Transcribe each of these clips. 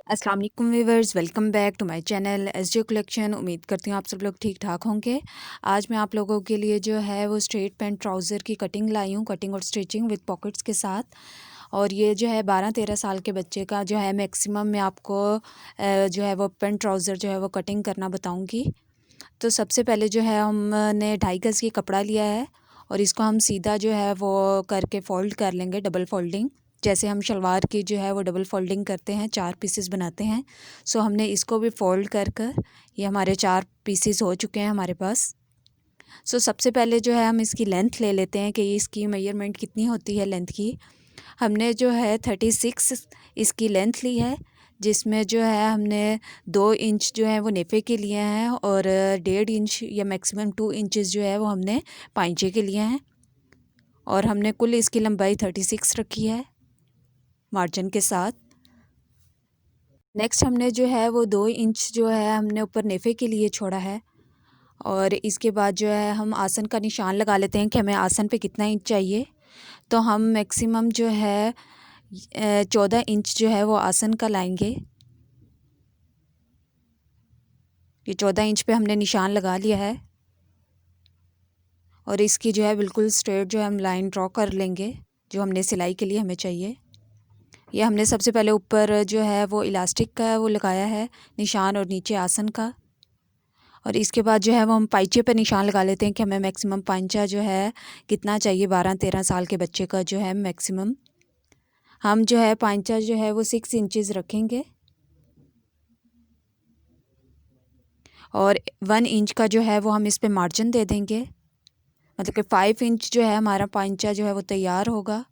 अस्सलाम वालेकुम viewers, welcome back to my channel SJ collection. उम्मीद करती हूँ आप सब लोग ठीक ठाक होंगे। आज मैं आप लोगों के लिए जो है वो स्ट्रेट पैंट ट्राउज़र की कटिंग लाई हूँ, कटिंग और स्टिचिंग विद पॉकेट्स के साथ। और ये जो है 12-13 साल के बच्चे का जो है मैक्सिमम मैं आपको जो है वो पैंट ट्राउज़र जो है वो कटिंग करना बताऊँगी। तो सबसे पहले जो है हमने 2.5 गज़ की कपड़ा लिया है और इसको हम सीधा जो है वो करके फ़ोल्ड कर लेंगे, डबल फ़ोल्डिंग। जैसे हम शलवार की जो है वो डबल फ़ोल्डिंग करते हैं, 4 पीसेस बनाते हैं। सो हमने इसको भी फ़ोल्ड कर कर ये हमारे 4 पीसेस हो चुके हैं हमारे पास। सो सबसे पहले जो है हम इसकी लेंथ ले लेते हैं कि इसकी मेजरमेंट कितनी होती है लेंथ की। हमने जो है 36 इसकी लेंथ ली है, जिसमें जो है हमने 2 इंच जो है वो नेफ़े के लिए हैं और 1.5 इंच या मैक्सिमम 2 इंचेस जो है वो हमने पाइंचे के लिए हैं। और हमने कुल इसकी लंबाई 36 रखी है मार्जिन के साथ। नेक्स्ट हमने जो है वो 2 इंच जो है हमने ऊपर नेफ़े के लिए छोड़ा है। और इसके बाद जो है हम आसन का निशान लगा लेते हैं कि हमें आसन पे कितना इंच चाहिए। तो हम मैक्सिमम जो है 14 इंच जो है वो आसन का लाएंगे। ये 14 इंच पे हमने निशान लगा लिया है और इसकी जो है बिल्कुल स्ट्रेट जो है हम लाइन ड्रॉ कर लेंगे जो हमने सिलाई के लिए हमें चाहिए। ये हमने सबसे पहले ऊपर जो है वो इलास्टिक का वो लगाया है निशान और नीचे आसन का। और इसके बाद जो है वो हम पाइचे पे निशान लगा लेते हैं कि हमें मैक्सिमम पांचा जो है कितना चाहिए। 12-13 साल के बच्चे का जो है मैक्सिमम हम जो है पांचा जो है वो 6 इंचेस रखेंगे और 1 इंच का जो है वो हम इस पे मार्जिन दे देंगे। मतलब कि 5 इंच जो है हमारा पांचा जो है वो तैयार होगा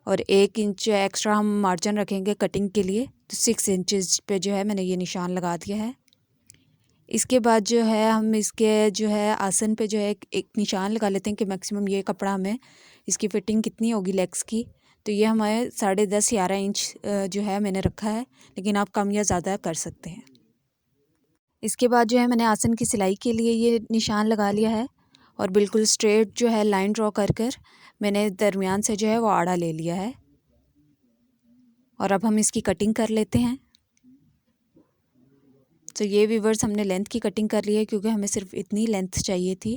और 1 इंच एक्स्ट्रा हम मार्जिन रखेंगे कटिंग के लिए। तो 6 इंचेस पे जो है मैंने ये निशान लगा दिया है। इसके बाद जो है हम इसके जो है आसन पे जो है एक निशान लगा लेते हैं कि मैक्सिमम ये कपड़ा हमें इसकी फ़िटिंग कितनी होगी लेग्स की। तो ये हमारे 10.5-11 इंच जो है मैंने रखा है, लेकिन आप कम या ज़्यादा कर सकते हैं। इसके बाद जो है मैंने आसन की सिलाई के लिए ये निशान लगा लिया है और बिल्कुल स्ट्रेट जो है लाइन ड्रॉ कर कर मैंने दरमियान से जो है वो आड़ा ले लिया है। और अब हम इसकी कटिंग कर लेते हैं। तो ये व्यूअर्स हमने लेंथ की कटिंग कर ली है क्योंकि हमें सिर्फ इतनी लेंथ चाहिए थी।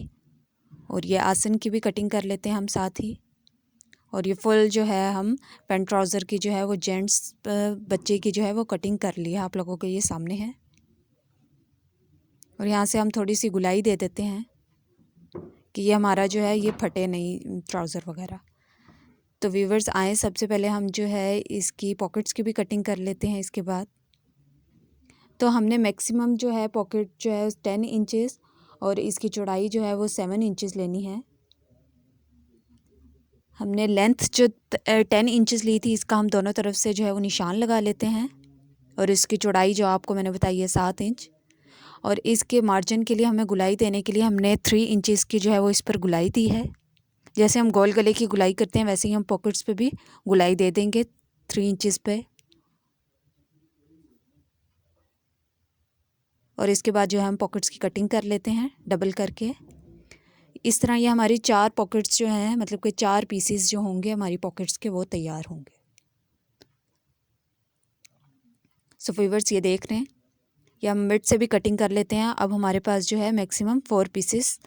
और ये आसन की भी कटिंग कर लेते हैं हम साथ ही। और ये फुल जो है हम पैंट ट्राउज़र की जो है वो जेंट्स बच्चे की जो है वो कटिंग कर ली है, आप लोगों के ये सामने है। और यहाँ से हम थोड़ी सी गुलाई दे देते हैं कि ये हमारा जो है ये फटे नहीं ट्राउज़र वगैरह। तो व्यूअर्स आए सबसे पहले हम जो है इसकी पॉकेट्स की भी कटिंग कर लेते हैं। इसके बाद तो हमने मैक्सिमम जो है पॉकेट जो है 10 इंचेस और इसकी चौड़ाई जो है वो 7 इंचेस लेनी है। हमने लेंथ जो 10 इंचेस ली थी इसका हम दोनों तरफ से जो है वो निशान लगा लेते हैं। और इसकी चौड़ाई जो आपको मैंने बताई है 7 इंच। और इसके मार्जिन के लिए हमें गुलाई देने के लिए हमने 3 इंचेस की जो है वो इस पर गुलाई दी है। जैसे हम गोल गले की गुलाई करते हैं वैसे ही हम पॉकेट्स पे भी गुलाई दे देंगे 3 इंचेस पे। और इसके बाद जो है हम पॉकेट्स की कटिंग कर लेते हैं डबल करके। इस तरह ये हमारी 4 पॉकेट्स जो हैं, मतलब कि 4 पीसेस जो होंगे हमारी पॉकेट्स के वो तैयार होंगे। सो व्यूअर्स ये देख रहे हैं, या हम मिड से भी कटिंग कर लेते हैं। अब हमारे पास जो है मैक्सिमम 4 पीसेस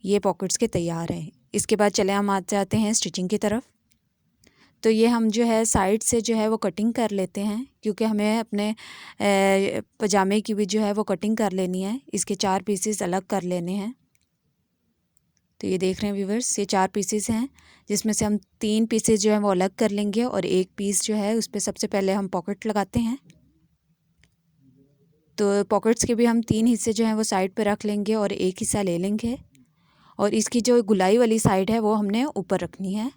ये पॉकेट्स के तैयार हैं। इसके बाद चले हम आ जाते हैं स्टिचिंग की तरफ। तो ये हम जो है साइड से जो है वो कटिंग कर लेते हैं क्योंकि हमें अपने पजामे की भी जो है वो कटिंग कर लेनी है। इसके 4 पीसेस अलग कर लेने हैं। तो ये देख रहे हैं व्यूवर्स, ये 4 पीसेस हैं जिसमें से हम 3 पीसेस जो है वो अलग कर लेंगे और एक पीस जो है उस पर सबसे पहले हम पॉकेट लगाते हैं। तो पॉकेट्स के भी हम 3 हिस्से जो हैं वो साइड पे रख लेंगे और एक हिस्सा ले लेंगे। और इसकी जो गुलाई वाली साइड है वो हमने ऊपर रखनी है।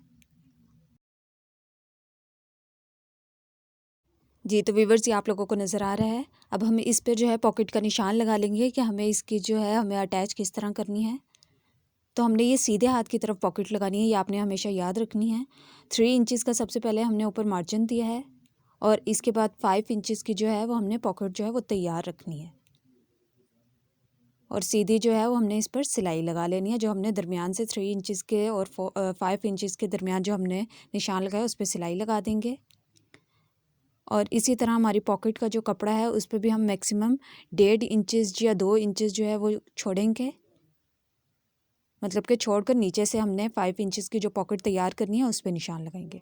जी, तो व्यूवर्स ये आप लोगों को नज़र आ रहा है। अब हम इस पे जो है पॉकेट का निशान लगा लेंगे कि हमें इसकी जो है हमें अटैच किस तरह करनी है। तो हमने ये सीधे हाथ की तरफ पॉकेट लगानी है, ये आपने हमेशा याद रखनी है। 3 इंचेस का सबसे पहले हमने ऊपर मार्जिन दिया है और इसके बाद 5 इंचेस की जो है वो हमने पॉकेट जो है वो तैयार रखनी है। और सीधी जो है वो हमने इस पर सिलाई लगा लेनी है। जो हमने दरमियान से 3 इंचेस के और 5 इंचेस के दरमियान जो हमने निशान लगाया उस पर सिलाई लगा देंगे। और इसी तरह हमारी पॉकेट का जो कपड़ा है उस पर भी हम मैक्सिमम 1.5 इंचज़ या 2 इंचज़ जो है वो छोड़ेंगे। मतलब कि छोड़कर नीचे से हमने 5 इंचज़ की जो पॉकेट तैयार करनी है उस पर निशान लगाएंगे।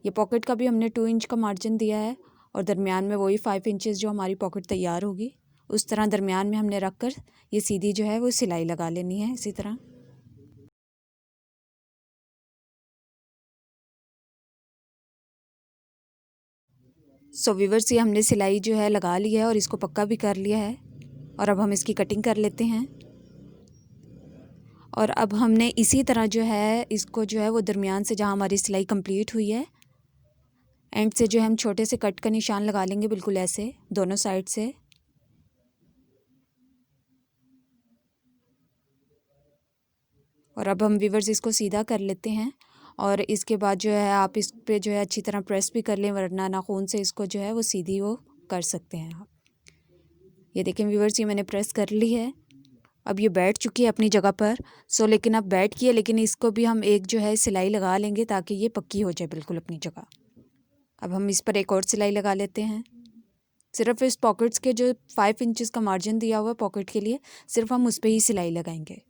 ये पॉकेट का भी हमने 2 इंच का मार्जिन दिया है और दरमियान में वही 5 इंचज़ जो हमारी पॉकेट तैयार होगी उस तरह दरमियान में हमने रख कर ये सीधी जो है वो सिलाई लगा लेनी है इसी तरह। सो व्यूअर्स, ये हमने सिलाई जो है लगा ली है और इसको पक्का भी कर लिया है और अब हम इसकी कटिंग कर लेते हैं। और अब हमने इसी तरह जो है इसको जो है वो दरमियान से जहाँ हमारी सिलाई कंप्लीट हुई है एंड से जो है हम छोटे से कट का निशान लगा लेंगे, बिल्कुल ऐसे दोनों साइड से। और अब हम व्यूअर्स इसको सीधा कर लेते हैं और इसके बाद जो है आप इस पे जो है अच्छी तरह प्रेस भी कर लें, वरना नाखून से इसको जो है वो सीधी वो कर सकते हैं आप। ये देखें व्यूअर्स, ये मैंने प्रेस कर ली है। अब ये बैठ चुकी है अपनी जगह पर। लेकिन अब बैठ की है, लेकिन इसको भी हम एक जो है सिलाई लगा लेंगे ताकि ये पक्की हो जाए बिल्कुल अपनी जगह। अब हम इस पर एक और सिलाई लगा लेते हैं। सिर्फ इस पॉकेट्स के जो 5 इंचज़ का मार्जिन दिया हुआ है पॉकेट के लिए, सिर्फ हम उस पर ही सिलाई लगाएंगे।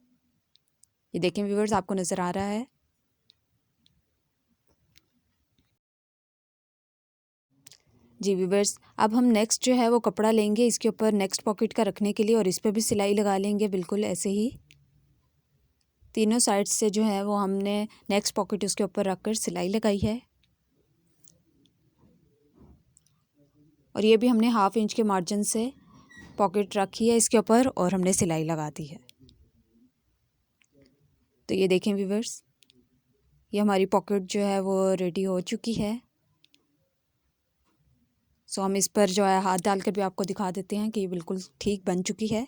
ये देखें व्यूअर्स, आपको नज़र आ रहा है। जी व्यूअर्स, अब हम नेक्स्ट जो है वो कपड़ा लेंगे इसके ऊपर नेक्स्ट पॉकेट का रखने के लिए और इस पर भी सिलाई लगा लेंगे बिल्कुल ऐसे ही। तीनों साइड से जो है वो हमने नेक्स्ट पॉकेट उसके ऊपर रख कर सिलाई लगाई है। और ये भी हमने 1/2 इंच के मार्जिन से पॉकेट रखी है इसके ऊपर और हमने सिलाई लगा दी है। तो ये देखें व्यूअर्स, ये हमारी पॉकेट जो है वो रेडी हो चुकी है। हम इस पर जो है हाथ डालकर भी आपको दिखा देते हैं कि ये बिल्कुल ठीक बन चुकी है।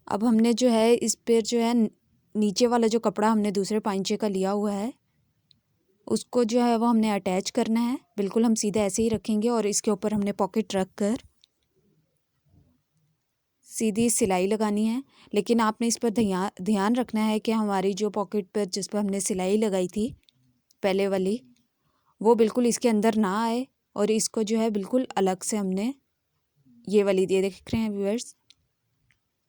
अब हमने जो है इस पर जो है नीचे वाला जो कपड़ा हमने दूसरे पांचे का लिया हुआ है उसको जो है वो हमने अटैच करना है। बिल्कुल हम सीधे ऐसे ही रखेंगे और इसके ऊपर हमने पॉकेट रख कर सीधी सिलाई लगानी है। लेकिन आपने इस पर ध्यान रखना है कि हमारी जो पॉकेट पर जिस पर हमने सिलाई लगाई थी पहले वाली, वो बिल्कुल इसके अंदर ना आए और इसको जो है बिल्कुल अलग से हमने ये वाली ये देख रहे हैं व्यूअर्स,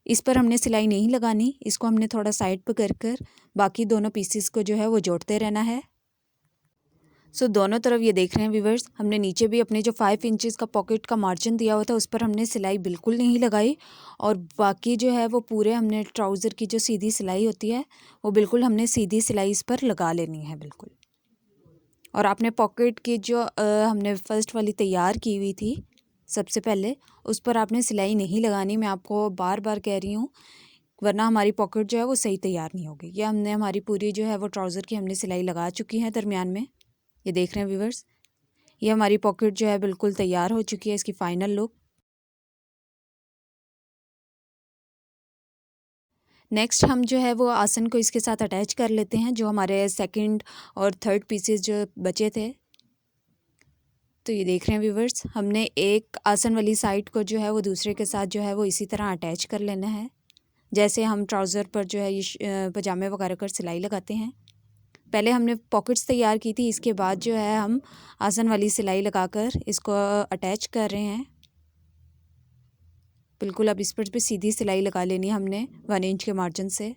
इस पर हमने सिलाई नहीं लगानी। इसको हमने थोड़ा साइड पर कर कर बाकी दोनों पीसेस को जो है वो जोड़ते रहना है। दोनों तरफ ये देख रहे हैं व्यूअर्स, हमने नीचे भी अपने जो 5 इंचज़ का पॉकेट का मार्जिन दिया हुआ था उस पर हमने सिलाई बिल्कुल नहीं लगाई और बाकी जो है वो पूरे हमने ट्राउज़र की जो सीधी सिलाई होती है वो बिल्कुल हमने सीधी सिलाई इस पर लगा लेनी है बिल्कुल। और आपने पॉकेट की जो हमने फ़र्स्ट वाली तैयार की हुई थी सबसे पहले, उस पर आपने सिलाई नहीं लगानी। मैं आपको बार बार कह रही हूँ, वरना हमारी पॉकेट जो है वो सही तैयार नहीं होगी। ये हमने हमारी पूरी जो है वो ट्राउज़र की हमने सिलाई लगा चुकी है दरमियान में। ये देख रहे हैं व्यूअर्स, ये हमारी पॉकेट जो है बिल्कुल तैयार हो चुकी है, इसकी फ़ाइनल लुक। नेक्स्ट हम जो है वो आसन को इसके साथ अटैच कर लेते हैं, जो हमारे सेकंड और थर्ड पीसेस जो बचे थे। तो ये देख रहे हैं व्यूवर्स, हमने एक आसन वाली साइड को जो है वो दूसरे के साथ जो है वो इसी तरह अटैच कर लेना है, जैसे हम ट्राउज़र पर जो है ये पजामे वगैरह कर सिलाई लगाते हैं। पहले हमने पॉकेट्स तैयार की थी, इसके बाद जो है हम आसन वाली सिलाई लगाकर इसको अटैच कर रहे हैं बिल्कुल। अब इस पर भी सीधी सिलाई लगा लेनी है हमने 1 इंच के मार्जिन से।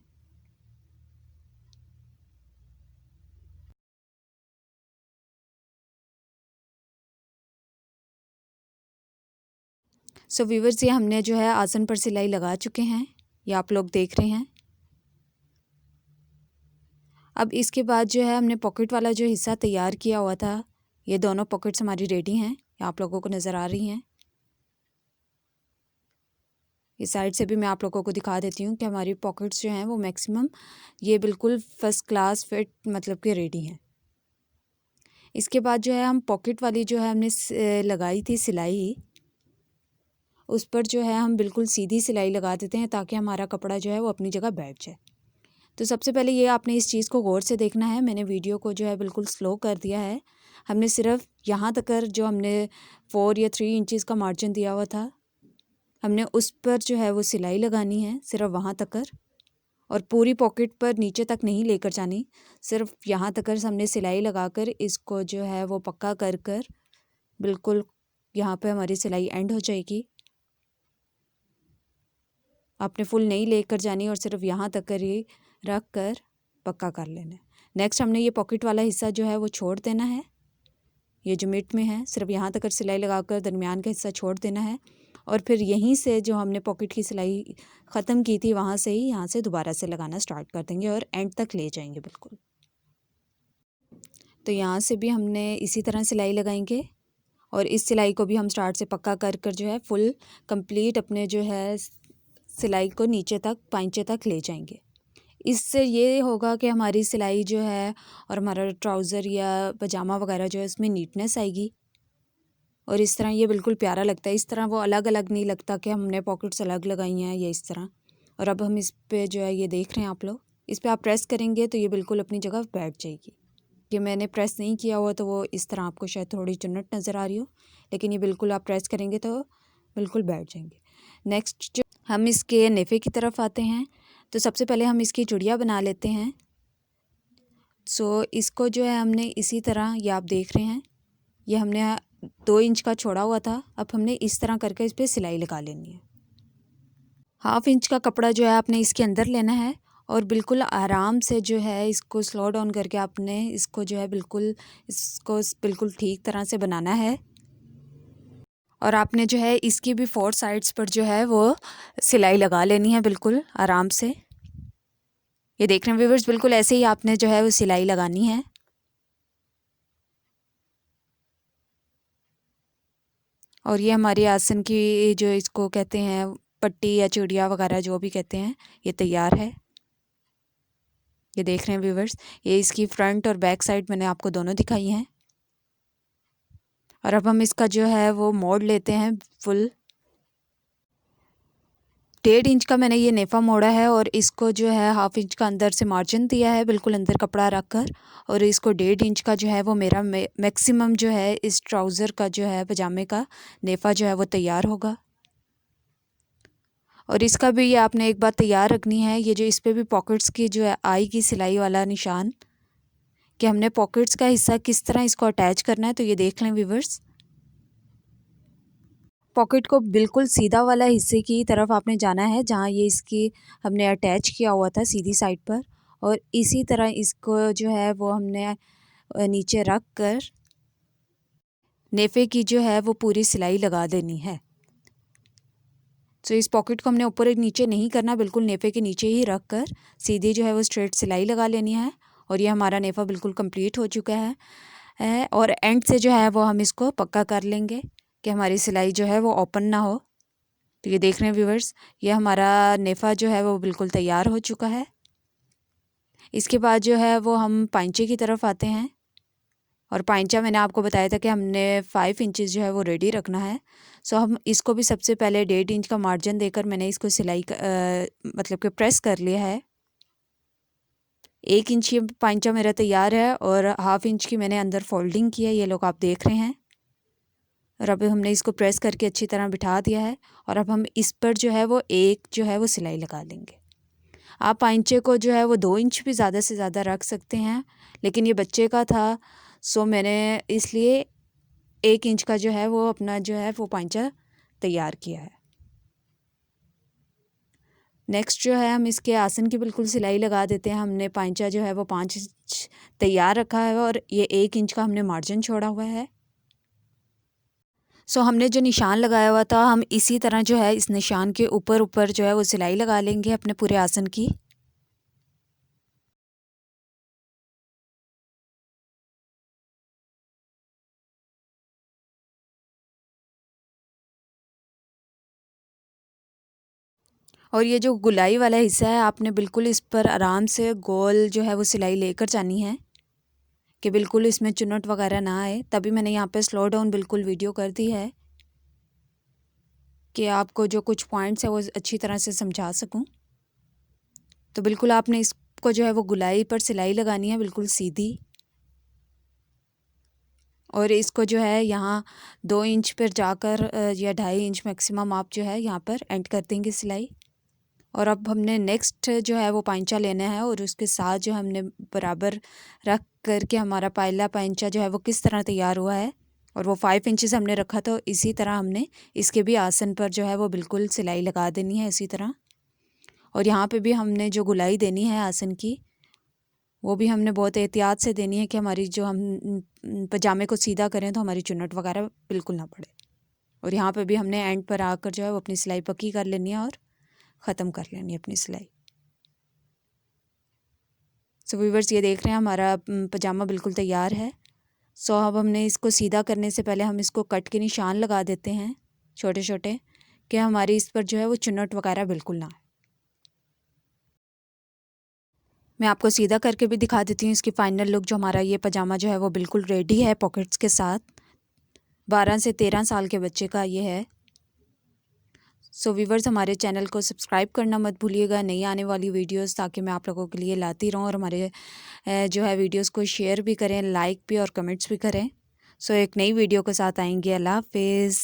व्यूवर्स, ये हमने जो है आसन पर सिलाई लगा चुके हैं, ये आप लोग देख रहे हैं। अब इसके बाद जो है हमने पॉकेट वाला जो हिस्सा तैयार किया हुआ था, ये दोनों पॉकेट्स हमारी रेडी हैं, ये आप लोगों को नज़र आ रही हैं। इस साइड से भी मैं आप लोगों को दिखा देती हूँ कि हमारी पॉकेट्स जो हैं वो मैक्सिमम ये बिल्कुल फ़र्स्ट क्लास फिट मतलब कि रेडी हैं। इसके बाद जो है हम पॉकेट वाली जो है हमने लगाई थी सिलाई, उस पर जो है हम बिल्कुल सीधी सिलाई लगा देते हैं ताकि हमारा कपड़ा जो है वो अपनी जगह बैठ जाए। तो सबसे पहले ये आपने इस चीज़ को गौर से देखना है। मैंने वीडियो को जो है बिल्कुल स्लो कर दिया है। हमने सिर्फ यहाँ तक जो हमने 4 या 3 इंचज़ का मार्जिन दिया हुआ था, हमने उस पर जो है वो सिलाई लगानी है, सिर्फ वहाँ तक। और पूरी पॉकेट पर नीचे तक नहीं लेकर जानी, सिर्फ यहाँ तक हमने सिलाई लगाकर इसको जो है वो पक्का कर कर बिल्कुल यहाँ पे हमारी सिलाई एंड हो जाएगी। आपने फुल नहीं लेकर जानी और सिर्फ यहाँ तक कर ही रख कर पक्का कर लेना है। नेक्स्ट हमने ये पॉकेट वाला हिस्सा जो है वो छोड़ देना है। ये जो मिड में है सिर्फ यहाँ तक सिलाई लगाकर दरमियान का हिस्सा छोड़ देना है और फिर यहीं से जो हमने पॉकेट की सिलाई ख़त्म की थी वहाँ से ही यहाँ से दोबारा से लगाना स्टार्ट कर देंगे और एंड तक ले जाएंगे बिल्कुल। तो यहाँ से भी हमने इसी तरह सिलाई लगाएंगे और इस सिलाई को भी हम स्टार्ट से पक्का कर कर जो है फुल कंप्लीट अपने जो है सिलाई को नीचे तक पांचे तक ले जाएंगे। इससे ये होगा कि हमारी सिलाई जो है और हमारा ट्राउज़र या पजामा वगैरह जो है उसमें नीटनेस आएगी और इस तरह ये बिल्कुल प्यारा लगता है। इस तरह वो अलग अलग नहीं लगता कि हमने पॉकेट्स अलग लगाई हैं या इस तरह। और अब हम इस पे जो है ये देख रहे हैं आप लोग, इस पर आप प्रेस करेंगे तो ये बिल्कुल अपनी जगह बैठ जाएगी। कि मैंने प्रेस नहीं किया हुआ तो वो इस तरह आपको शायद थोड़ी चुन्नट नज़र आ रही हो, लेकिन ये बिल्कुल आप प्रेस करेंगे तो बिल्कुल बैठ जाएंगे। नेक्स्ट जो हम इसके नेफ़े की तरफ आते हैं तो सबसे पहले हम इसकी चूड़ियाँ बना लेते हैं। सो इसको जो है हमने इसी तरह, ये आप देख रहे हैं ये हमने 2 इंच का छोड़ा हुआ था। अब हमने इस तरह करके इस पर सिलाई लगा लेनी है। 1/2 इंच का कपड़ा जो है आपने इसके अंदर लेना है और बिल्कुल आराम से जो है इसको स्लो डाउन करके आपने इसको जो है बिल्कुल ठीक तरह से बनाना है। और आपने जो है इसकी भी 4 साइड्स पर जो है वो सिलाई लगा लेनी है बिल्कुल आराम से। ये देख रहे हैं व्यूअर्स, बिल्कुल ऐसे ही आपने जो है वो सिलाई लगानी है। और ये हमारी आसन की जो इसको कहते हैं पट्टी या चूड़िया वगैरह जो भी कहते हैं, ये तैयार है। ये देख रहे हैं व्यूअर्स, ये इसकी फ्रंट और बैक साइड मैंने आपको दोनों दिखाई हैं। और अब हम इसका जो है वो मोड़ लेते हैं फुल। 1.5 इंच का मैंने ये नेफ़ा मोड़ा है और इसको जो है 1/2 इंच का अंदर से मार्जिन दिया है बिल्कुल अंदर कपड़ा रख कर। और इसको 1.5 इंच का जो है वो मेरा मैक्सिमम जो है इस ट्राउज़र का जो है पजामे का नेफ़ा जो है वो तैयार होगा। और इसका भी ये आपने एक बात तैयार रखनी है, ये जो इस पर भी पॉकेट्स की जो है आएगी सिलाई वाला निशान, कि हमने पॉकेट्स का हिस्सा किस तरह इसको अटैच करना है। तो ये देख लें व्यूअर्स, पॉकेट को बिल्कुल सीधा वाला हिस्से की तरफ आपने जाना है जहाँ ये इसकी हमने अटैच किया हुआ था सीधी साइड पर। और इसी तरह इसको जो है वो हमने नीचे रख कर नेफ़े की जो है वो पूरी सिलाई लगा देनी है। तो इस पॉकेट को हमने ऊपर एक नीचे नहीं करना, बिल्कुल नेफ़े के नीचे ही रख कर सीधी जो है वो स्ट्रेट सिलाई लगा लेनी है। और ये हमारा नेफ़ा बिल्कुल कंप्लीट हो चुका है। और एंड से जो है वो हम इसको पक्का कर लेंगे कि हमारी सिलाई जो है वो ओपन ना हो। तो ये देख रहे हैं व्यूअर्स, ये हमारा नेफ़ा जो है वो बिल्कुल तैयार हो चुका है। इसके बाद जो है वो हम पांचे की तरफ आते हैं। और पांचा मैंने आपको बताया था कि हमने 5 इंचेस जो है वो रेडी रखना है। सो हम इसको भी सबसे पहले 1.5 इंच का मार्जिन देकर मैंने इसको सिलाई मतलब कि प्रेस कर लिया है। 1 इंच ये पांचा मेरा तैयार है और 1/2 इंच की मैंने अंदर फोल्डिंग की है, ये लोग आप देख रहे हैं। और अब हमने इसको प्रेस करके अच्छी तरह बिठा दिया है। और अब हम इस पर जो है वो एक जो है वो सिलाई लगा लेंगे। आप पांचे को जो है वो 2 इंच भी ज़्यादा से ज़्यादा रख सकते हैं, लेकिन ये बच्चे का था सो मैंने इसलिए 1 इंच का जो है वो अपना जो है वो पांचा तैयार किया है। नेक्स्ट जो है हम इसके आसन की बिल्कुल सिलाई लगा देते हैं। हमने पांचा जो है वो 5 इंच तैयार रखा है और ये 1 इंच का हमने मार्जिन छोड़ा हुआ है। सो हमने जो निशान लगाया हुआ था हम इसी तरह जो है इस निशान के ऊपर ऊपर जो है वो सिलाई लगा लेंगे अपने पूरे आसन की। और ये जो गुलाई वाला हिस्सा है आपने बिल्कुल इस पर आराम से गोल जो है वो सिलाई लेकर जानी है कि बिल्कुल इसमें चुन्नट वगैरह ना आए। तभी मैंने यहाँ पे स्लो डाउन बिल्कुल वीडियो कर दी है कि आपको जो कुछ पॉइंट्स है वो अच्छी तरह से समझा सकूं। तो बिल्कुल आपने इसको जो है वो गुलाई पर सिलाई लगानी है बिल्कुल सीधी। और इसको जो है यहाँ 2 इंच पर जाकर या 2.5 इंच मैक्सिमम आप जो है यहाँ पर एंड कर देंगे सिलाई। और अब हमने नेक्स्ट जो है वो पांचा लेना है और उसके साथ जो हमने बराबर रख करके हमारा पहला पांचा जो है वो किस तरह तैयार हुआ है और वो 5 इंचेस हमने रखा, तो इसी तरह हमने इसके भी आसन पर जो है वो बिल्कुल सिलाई लगा देनी है इसी तरह। और यहाँ पे भी हमने जो गुलाई देनी है आसन की, वो भी हमने बहुत एहतियात से देनी है कि हमारी जो हम पजामे को सीधा करें तो हमारी चुन्नट वगैरह बिल्कुल ना पड़े। और यहाँ पे भी हमने एंड पर आकर जो है वो अपनी सिलाई पक्की कर लेनी है और ख़त्म कर लेनी है अपनी सिलाई। सो व्यूअर्स, ये देख रहे हैं हमारा पजामा बिल्कुल तैयार है। सो अब हमने इसको सीधा करने से पहले हम इसको कट के निशान लगा देते हैं छोटे छोटे, कि हमारी इस पर जो है वो चुन्नट वगैरह बिल्कुल ना आए। मैं आपको सीधा करके भी दिखा देती हूँ इसकी फ़ाइनल लुक। जो हमारा ये पजामा जो है वो बिल्कुल रेडी है पॉकेट्स के साथ। 12 से 13 साल के बच्चे का ये है। सो व्यूअर्स, हमारे चैनल को सब्सक्राइब करना मत भूलिएगा नई आने वाली वीडियोस, ताकि मैं आप लोगों के लिए लाती रहूँ। और हमारे जो है वीडियोस को शेयर भी करें, लाइक भी और कमेंट्स भी करें। सो एक नई वीडियो के साथ आएंगे। अल्लाह हाफिज़।